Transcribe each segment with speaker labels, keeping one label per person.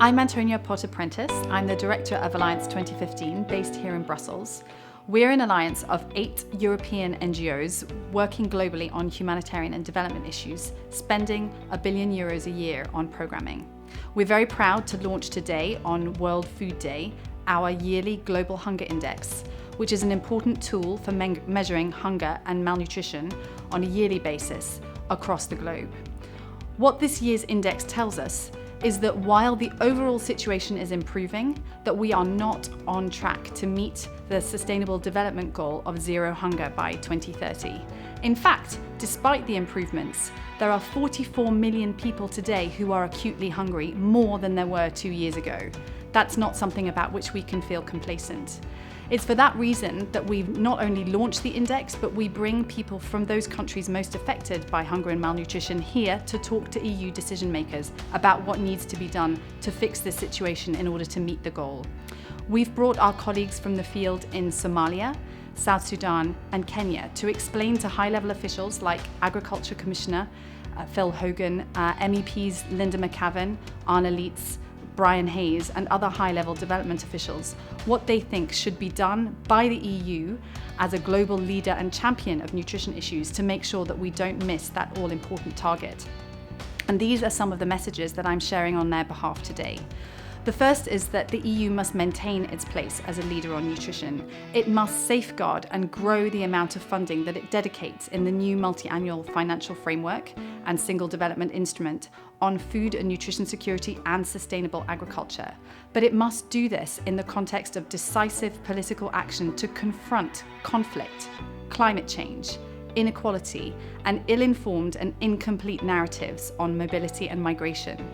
Speaker 1: I'm Antonia Prentice. I'm the Director of Alliance 2015, based here in Brussels. We're an alliance of 8 European NGOs working globally on humanitarian and development issues, spending €1 billion a year on programming. We're very proud to launch today on World Food Day our yearly Global Hunger Index, which is an important tool for measuring hunger and malnutrition on a yearly basis across the globe. What this year's index tells us is that while the overall situation is improving, that we are not on track to meet the Sustainable Development Goal of zero hunger by 2030. In fact, despite the improvements, there are 44 million people today who are acutely hungry, more than there were 2 years ago. That's not something about which we can feel complacent. It's for that reason that we've not only launched the index, but we bring people from those countries most affected by hunger and malnutrition here to talk to EU decision makers about what needs to be done to fix this situation in order to meet the goal. We've brought our colleagues from the field in Somalia, South Sudan and Kenya to explain to high-level officials like Agriculture Commissioner Phil Hogan, MEPs Linda McCavan, Arne Lietz, Brian Hayes and other high-level development officials what they think should be done by the EU as a global leader and champion of nutrition issues to make sure that we don't miss that all-important target. And these are some of the messages that I'm sharing on their behalf today. The first is that the EU must maintain its place as a leader on nutrition. It must safeguard and grow the amount of funding that it dedicates in the new multi-annual financial framework and single development instrument on food and nutrition security and sustainable agriculture. But it must do this in the context of decisive political action to confront conflict, climate change, inequality, and ill-informed and incomplete narratives on mobility and migration.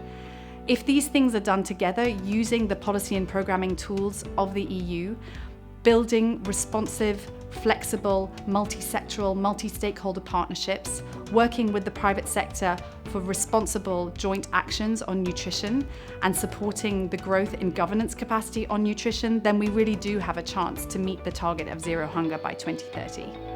Speaker 1: If these things are done together using the policy and programming tools of the EU, building responsive, flexible, multi-sectoral, multi-stakeholder partnerships, working with the private sector for responsible joint actions on nutrition, and supporting the growth in governance capacity on nutrition, then we really do have a chance to meet the target of zero hunger by 2030.